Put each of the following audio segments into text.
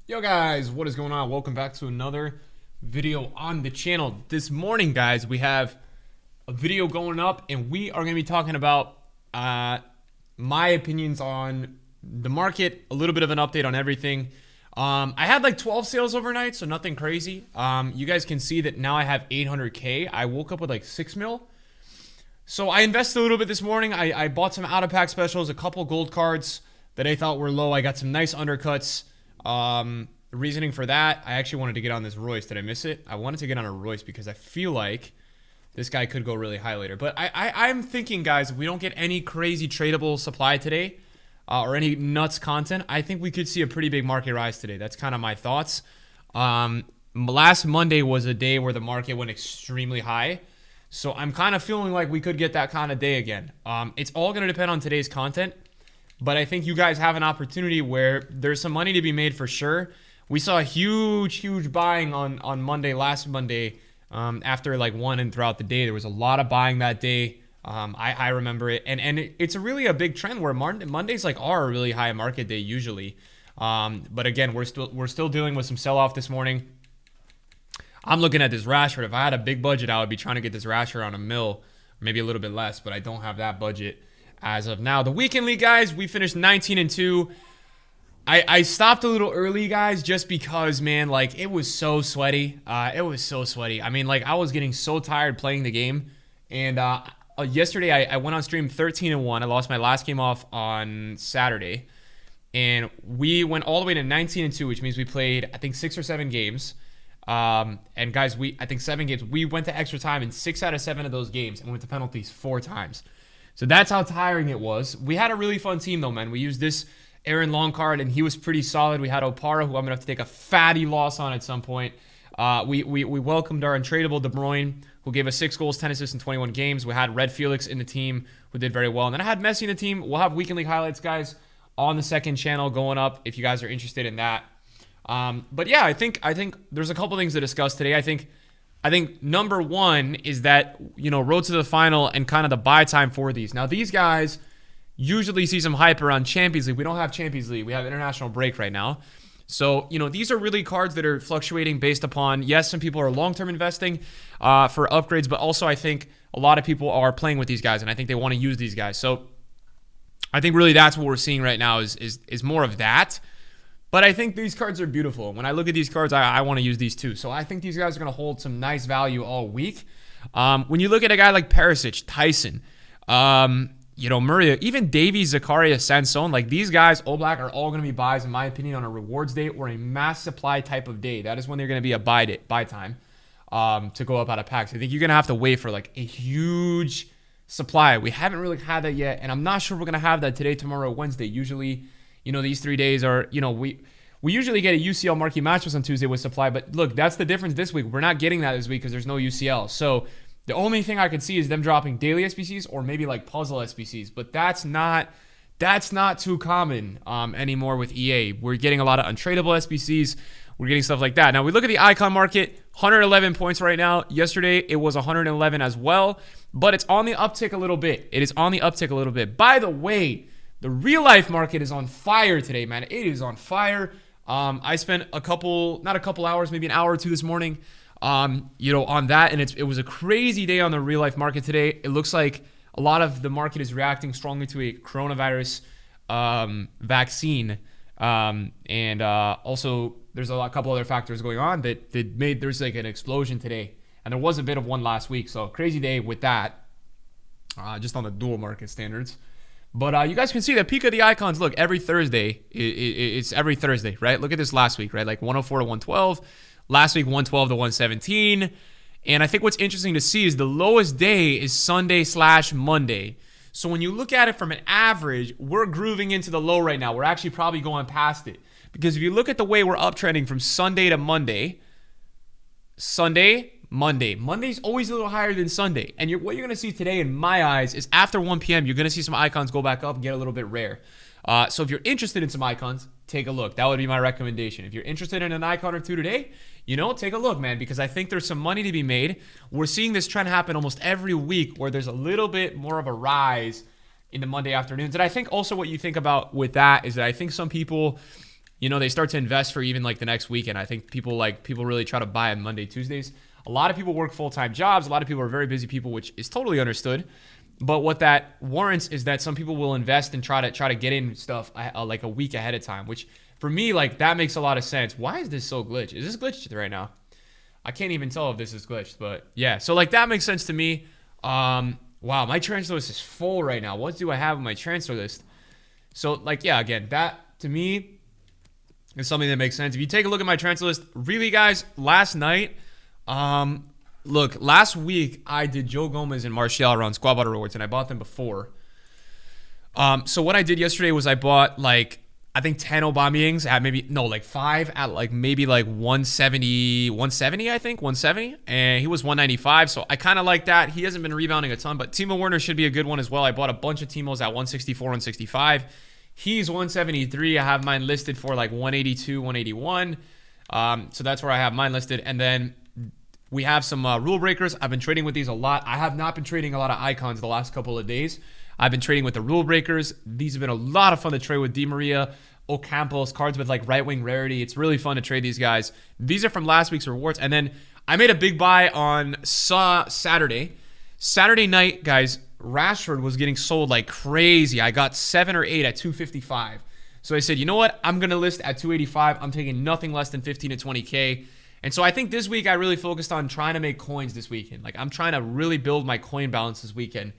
Yo guys, what is going on? Welcome back to another video on the channel. This morning, guys, we have a video going up and we are going to be talking about my opinions on the market, a little bit of an update on everything. I had like 12 sales overnight, so nothing crazy. You guys can see that now I have 800K. I woke up with like 6 mil. So I invested a little bit this morning. I bought some out-of-pack specials, a couple gold cards that I thought were low. I got some nice undercuts. Reasoning for that, I actually wanted to get on this Royce. Did I miss it? I wanted to get on a Royce because I feel like this guy could go really high later. But I'm thinking, guys, if we don't get any crazy tradable supply today or any nuts content, I think we could see a pretty big market rise today. That's kind of my thoughts. Last Monday was a day where the market went extremely high. So I'm kind of feeling like we could get that kind of day again. It's all going to depend on today's content. But I think you guys have an opportunity where there's some money to be made for sure. We saw a huge buying on Monday, last Monday, after like 1 and throughout the day. There was a lot of buying that day. I remember it. And it's really a big trend where Mondays like are a really high market day usually. But again, we're still dealing with some sell-off this morning. I'm looking at this Rashford. If I had a big budget, I would be trying to get this Rashford on a mil, maybe a little bit less, but I don't have that budget as of now. The weekend league, guys, we finished 19-2. I stopped a little early, guys, just because, man, like, it was so sweaty. It was so sweaty. I mean, like, I was getting so tired playing the game. And yesterday, I went on stream 13-1. I lost my last game off on Saturday. And we went all the way to 19-2, which means we played, I think, 6 or 7 games. And guys, I think 7 games. We went to extra time in 6 out of 7 of those games and went to penalties 4 times. So that's how tiring it was. We had a really fun team, though, man. We used this Aaron Long card, and he was pretty solid. We had Opara, who I'm going to have to take a fatty loss on at some point. We welcomed our untradeable De Bruyne, who gave us 6 goals, 10 assists in 21 games. We had Red Felix in the team, who did very well. And then I had Messi in the team. We'll have weekend league highlights, guys, on the second channel going up if you guys are interested in that. But yeah, I think there's a couple things to discuss today. I think number one is that, road to the final and kind of the buy time for these. Now, these guys usually see some hype around Champions League. We don't have Champions League. We have international break right now. So, these are really cards that are fluctuating based upon, yes, some people are long-term investing for upgrades, but also I think a lot of people are playing with these guys, and I think they want to use these guys. So I think really that's what we're seeing right now is more of that. But I think these cards are beautiful. When I look at these cards, I want to use these too. So I think these guys are going to hold some nice value all week. When you look at a guy like Perisic, Tyson, Murray, even Davies, Zakaria, Sanson, like these guys, Oblak, are all going to be buys, in my opinion, on a rewards day or a mass supply type of day. That is when they're going to be a buy time to go up out of packs. I think you're going to have to wait for like a huge supply. We haven't really had that yet, and I'm not sure we're going to have that today, tomorrow, Wednesday. Usually, these 3 days are, we usually get a UCL marquee matchups on Tuesday with supply, but look, that's the difference this week. We're not getting that this week because there's no UCL. So the only thing I could see is them dropping daily SBCs or maybe like puzzle SBCs, but that's not too common anymore with EA. We're getting a lot of untradeable SBCs. We're getting stuff like that. Now we look at the icon market, 111 points right now. Yesterday it was 111 as well, but it's on the uptick a little bit. It is on the uptick a little bit. By the way, the real life market is on fire today, man. It is on fire. I spent not a couple hours, maybe an hour or two this morning, on that, and it was a crazy day on the real life market today. It looks like a lot of the market is reacting strongly to a coronavirus vaccine, and also there's a couple other factors going on that made there's like an explosion today, and there was a bit of one last week. So crazy day with that, just on the dual market standards. But you guys can see the peak of the icons. Look, every Thursday, it's every Thursday, right? Look at this last week, right? Like 104 to 112. Last week, 112 to 117. And I think what's interesting to see is the lowest day is Sunday/Monday. So when you look at it from an average, we're grooving into the low right now. We're actually probably going past it. Because if you look at the way we're uptrending from Sunday to Monday, Monday's always a little higher than Sunday. And what you're going to see today, in my eyes, is after 1 p.m., you're going to see some icons go back up and get a little bit rare. So if you're interested in some icons, take a look. That would be my recommendation. If you're interested in an icon or two today, take a look, man, because I think there's some money to be made. We're seeing this trend happen almost every week where there's a little bit more of a rise in the Monday afternoons. And I think also what you think about with that is that I think some people they start to invest for even like the next weekend. I think people really try to buy on Monday, Tuesdays. A lot of people work full-time jobs. A lot of people are very busy people, which is totally understood. But what that warrants is that some people will invest and try to get in stuff like a week ahead of time, which for me, like, that makes a lot of sense. Why is this so glitched? Is this glitched right now? I can't even tell if this is glitched, but yeah. So like that makes sense to me. Wow, my transfer list is full right now. What do I have on my transfer list? So like, yeah, again, that to me is something that makes sense. If you take a look at my transfer list, really guys, last night, look, last week I did Joe Gomez and Martial around Squad Battle Rewards, and I bought them before. So what I did yesterday was I bought like, I think 10 Aubameyangs at like 5 at like maybe like 170, I think, 170. And he was 195, so I kind of like that. He hasn't been rebounding a ton, but Timo Werner should be a good one as well. I bought a bunch of Timos at 164, 165. He's 173. I have mine listed for like 182, 181. So that's where I have mine listed. And then we have some rule breakers. I've been trading with these a lot. I have not been trading a lot of icons the last couple of days. I've been trading with the rule breakers. These have been a lot of fun to trade with. Di Maria, Ocampos, cards with like right-wing rarity. It's really fun to trade these guys. These are from last week's rewards. And then I made a big buy on Saturday. Saturday night, guys, Rashford was getting sold like crazy. I got 7 or 8 at 255. So I said, you know what? I'm going to list at 285. I'm taking nothing less than 15 to 20K. And so I think this week I really focused on trying to make coins this weekend. Like, I'm trying to really build my coin balance this weekend.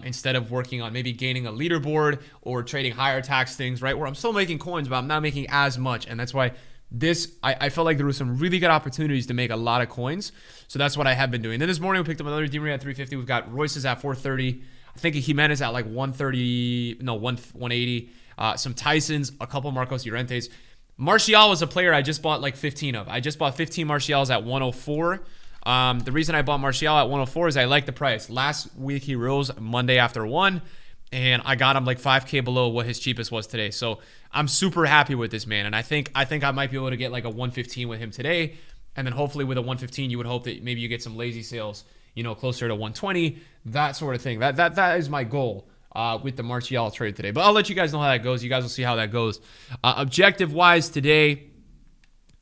Instead of working on maybe gaining a leaderboard or trading higher tax things, right? Where I'm still making coins, but I'm not making as much. And that's why I felt like there were some really good opportunities to make a lot of coins. So that's what I have been doing. Then this morning we picked up another Di Maria at 350. We've got Royce's at 430. I think Jimenez at like 180. Some Tysons, a couple Marcos Llorentes. Martial was a player I just bought like 15 of. I just bought 15 Martials at 104. The reason I bought Martial at 104 is I like the price. Last week he rose Monday after 1, and I got him like 5K below what his cheapest was today. So I'm super happy with this man, and I think I might be able to get like a 115 with him today, and then hopefully with a 115 you would hope that maybe you get some lazy sales, closer to 120, that sort of thing. That is my goal with the Martial trade today. But I'll let you guys know how that goes. You guys will see how that goes. Objective-wise today,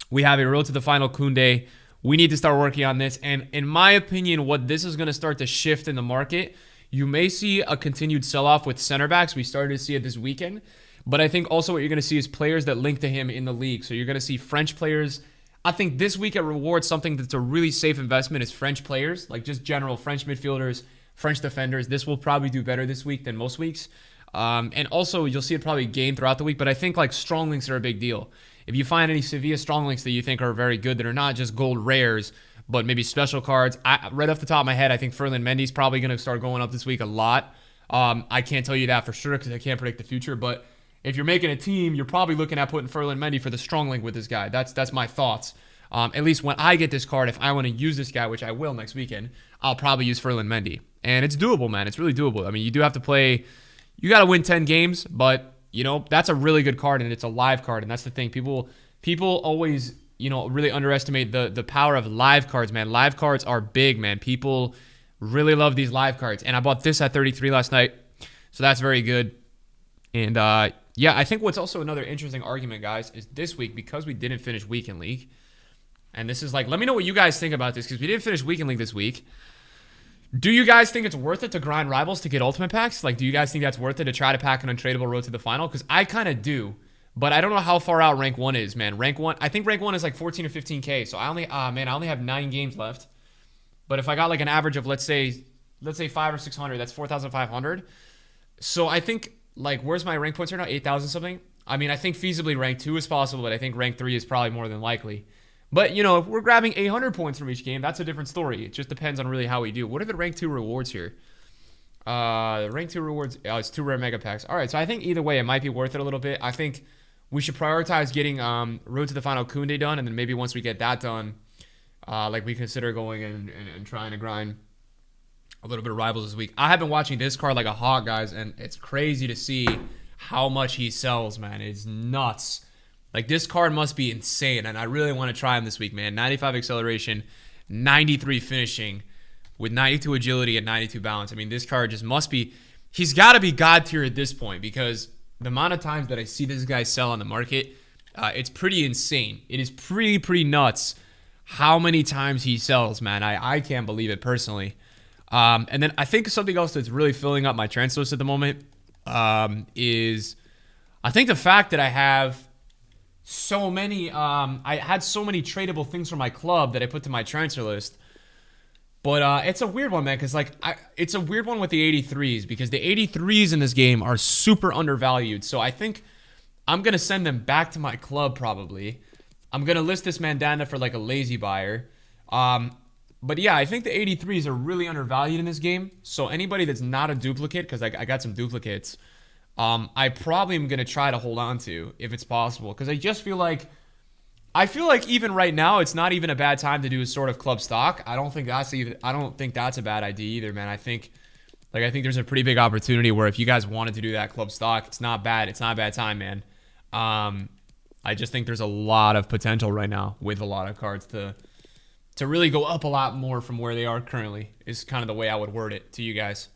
we have a road to the final Kounde. We need to start working on this. And in my opinion, what this is going to start to shift in the market, you may see a continued sell-off with center backs. We started to see it this weekend. But I think also what you're going to see is players that link to him in the league. So you're going to see French players. I think this week at Rewards, something that's a really safe investment is French players, like just general French midfielders, French defenders. This will probably do better this week than most weeks. And also, you'll see it probably gain throughout the week. But I think like strong links are a big deal. If you find any Sevilla strong links that you think are very good, that are not just gold rares, but maybe special cards, right off the top of my head, I think Ferland Mendy's probably going to start going up this week a lot. I can't tell you that for sure because I can't predict the future. But if you're making a team, you're probably looking at putting Ferland Mendy for the strong link with this guy. That's my thoughts. At least when I get this card, if I want to use this guy, which I will next weekend, I'll probably use Ferland Mendy. And it's doable, man. It's really doable. I mean, you do have to play. You got to win 10 games, but that's a really good card, and it's a live card, and that's the thing. People always, really underestimate the power of live cards, man. Live cards are big, man. People really love these live cards, and I bought this at 33 last night, so that's very good. And yeah, I think what's also another interesting argument, guys, is this week, because we didn't finish Weekend League, and this is like, let me know what you guys think about this, because we didn't finish Weekend League this week. Do you guys think it's worth it to grind rivals to get ultimate packs? Like, do you guys think that's worth it to try to pack an untradeable road to the final? Because I kind of do, but I don't know how far out rank 1 is, man. Rank 1, I think rank 1 is like 14 or 15K. So I only have 9 games left. But if I got like an average of let's say 5 or 600, that's 4,500. So I think like, where's my rank points right now? 8,000 something. I mean, I think feasibly rank 2 is possible, but I think rank 3 is probably more than likely. But, if we're grabbing 800 points from each game, that's a different story. It just depends on really how we do. What are the rank 2 rewards here? The rank 2 rewards, it's 2 rare mega packs. All right, so I think either way, it might be worth it a little bit. I think we should prioritize getting Road to the Final Kounde done, and then maybe once we get that done, we consider going and trying to grind a little bit of rivals this week. I have been watching this card like a hawk, guys, and it's crazy to see how much he sells, man. It's nuts. Like, this card must be insane, and I really want to try him this week, man. 95 acceleration, 93 finishing, with 92 agility and 92 balance. I mean, this card just must be... He's got to be God tier at this point, because the amount of times that I see this guy sell on the market, It's pretty insane. It is pretty nuts how many times he sells, man. I can't believe it personally. And then I think something else that's really filling up my transfer list at the moment is I think the fact that I have so many, I had so many tradable things from my club that I put to my transfer list. But it's a weird one, man, because like it's a weird one with the 83s because the 83s in this game are super undervalued. So I think I'm going to send them back to my club probably. I'm going to list this Mandanda for like a lazy buyer. But yeah, I think the 83s are really undervalued in this game. So anybody that's not a duplicate, because I got some duplicates, I probably am going to try to hold on to if it's possible. Because I just feel like, even right now, it's not even a bad time to do a sort of club stock. I don't think that's a bad idea either, man. I think there's a pretty big opportunity where if you guys wanted to do that club stock, it's not bad. It's not a bad time, man. I just think there's a lot of potential right now with a lot of cards to really go up a lot more from where they are currently is kind of the way I would word it to you guys.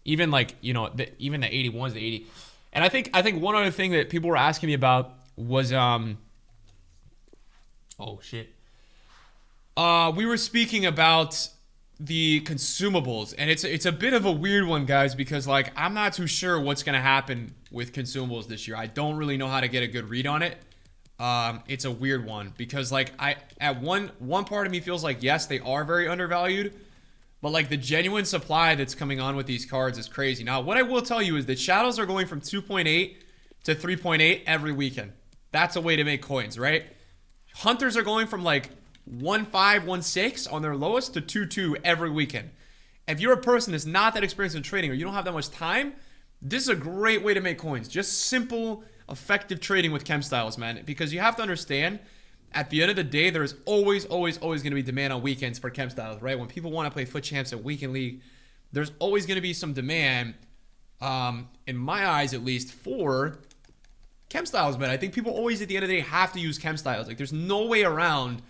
Even like, even the 81s, the 80. And I think one other thing that people were asking me about was, oh shit. We were speaking about the consumables, and it's a bit of a weird one, guys, because like I'm not too sure what's gonna happen with consumables this year. I don't really know how to get a good read on it. It's a weird one because like one part of me feels like yes, they are very undervalued, but like the genuine supply that's coming on with these cards is crazy. Now, what I will tell you is that shadows are going from 2.8 to 3.8 every weekend. That's a way to make coins, right? Hunters are going from like 1.5, 1.6 on their lowest to 2.2 every weekend. If you're a person that's not that experienced in trading or you don't have that much time, this is a great way to make coins. Just simple, effective trading with chem styles, man. Because you have to understand, at the end of the day, there's always going to be demand on weekends for chem styles, right? When people want to play foot champs at weekend league, there's always going to be some demand, in my eyes at least, for chem styles, man. I think people always at the end of the day have to use chem styles. Like there's no way around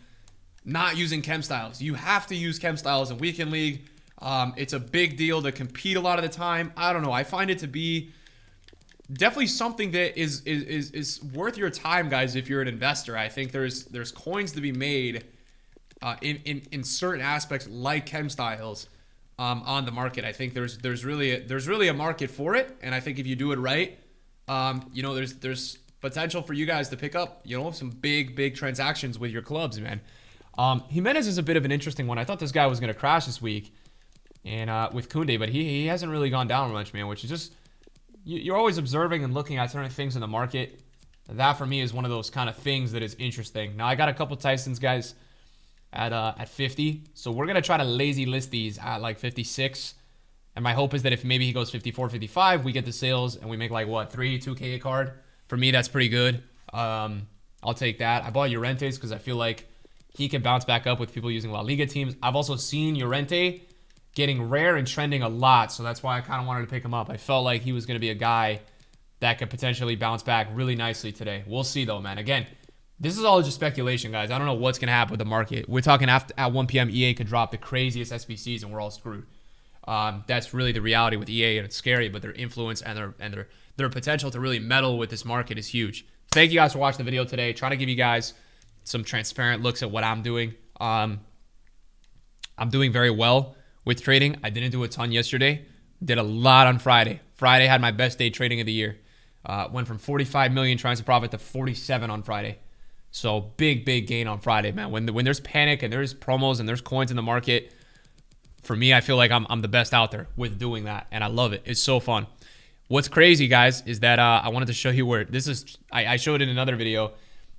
not using chem styles. You have to use chem styles in weekend league. It's a big deal to compete a lot of the time. I don't know. I find it to be definitely something that is worth your time, guys, if you're an investor. I think there's coins to be made in certain aspects like chem styles on the market. I think there's really a market for it, and I think if you do it right, there's potential for you guys to pick up some big transactions with your clubs, man. Jimenez is a bit of an interesting one. I thought this guy was going to crash this week and with Kounde, but he hasn't really gone down much, man, which is just you're always observing and looking at certain things in the market. That for me is one of those kind of things that is interesting. Now I got a couple Tysons guys at 50, so we're going to try to lazy list these at like 56. And my hope is that if maybe he goes 54, 55, we get the sales and we make like what, 2K a card. For me, that's pretty good. I'll take that. I bought Llorentes because I feel like he can bounce back up with people using La Liga teams. I've also seen Llorente getting rare and trending a lot, so that's why I kind of wanted to pick him up. I felt like he was going to be a guy that could potentially bounce back really nicely today. We'll see, though, man. Again, this is all just speculation, guys. I don't know what's going to happen with the market. We're talking at 1 p.m. EA could drop the craziest SBCs, and we're all screwed. That's really the reality with EA, and it's scary, but their influence and their potential to really meddle with this market is huge. Thank you guys for watching the video today. Trying to give you guys some transparent looks at what I'm doing. I'm doing very well with trading. I didn't do a ton yesterday. Did a lot on Friday. Friday had my best day trading of the year. Went from 45 million trying to profit to 47 on Friday. So big gain on Friday, man. When there's panic and there's promos and there's coins in the market, for me, I feel like I'm the best out there with doing that, and I love it. It's so fun. What's crazy, guys, is that I wanted to show you where this is. I showed it in another video.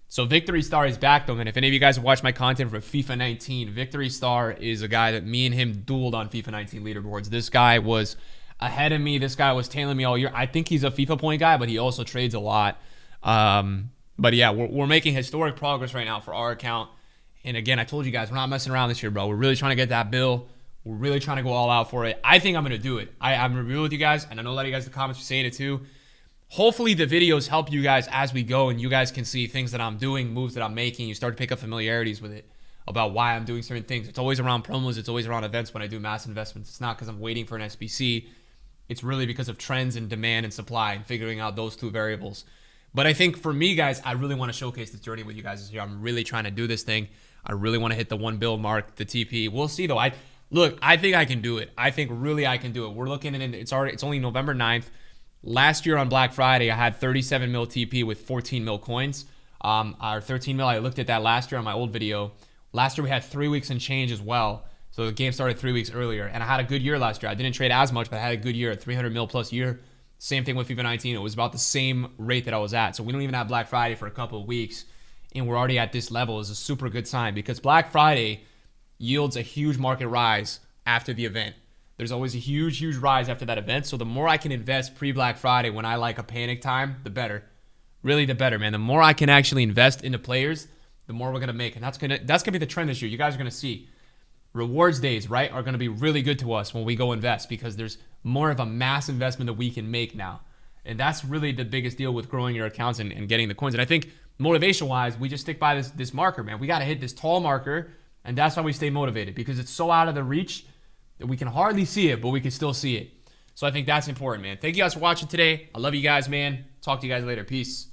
So Victory Star is back, though, man. If any of you guys have watched my content for FIFA 19, Victory Star is a guy that me and him dueled on FIFA 19 leaderboards. This guy was ahead of me. This guy was tailing me all year. I think he's a FIFA point guy, but he also trades a lot. But yeah, we're making historic progress right now for our account. And again, I told you guys, we're not messing around this year, bro. We're really trying to get that bill. We're really trying to go all out for it. I think I'm going to do it. I'm going to review with you guys, and I know a lot of you guys in the comments are saying it too. Hopefully the videos help you guys as we go, and you guys can see things that I'm doing, moves that I'm making. You start to pick up familiarities with it about why I'm doing certain things. It's always around promos. It's always around events when I do mass investments. It's not because I'm waiting for an SBC. It's really because of trends and demand and supply and figuring out those two variables. But I think for me, guys, I really want to showcase this journey with you guys this year. I'm really trying to do this thing. I really want to hit the 1 bill mark, the TP. We'll see though. I think I can do it. I think really I can do it. We're looking at it. It's only November 9th. Last year on Black Friday, I had 37 mil TP with 14 mil coins. Or 13 mil. I looked at that last year on my old video. Last year we had 3 weeks and change as well. So the game started 3 weeks earlier. And I had a good year last year. I didn't trade as much, but I had a good year at 300 mil plus year. Same thing with FIFA 19. It was about the same rate that I was at. So we don't even have Black Friday for a couple of weeks. And we're already at this level. Is a super good sign because Black Friday yields a huge market rise after the event. There's always a huge rise after that event. So the more I can invest pre-Black Friday when I like a panic time, the better. Really, the better, man. The more I can actually invest into players, the more we're gonna make. And that's gonna be the trend this year. You guys are gonna see rewards days, right, are gonna be really good to us when we go invest because there's more of a mass investment that we can make now. And that's really the biggest deal with growing your accounts and getting the coins. And I think motivation-wise, we just stick by this marker, man. We gotta hit this tall marker, and that's why we stay motivated because it's so out of the reach that we can hardly see it, but we can still see it. So I think that's important, man. Thank you guys for watching today. I love you guys, man. Talk to you guys later. Peace.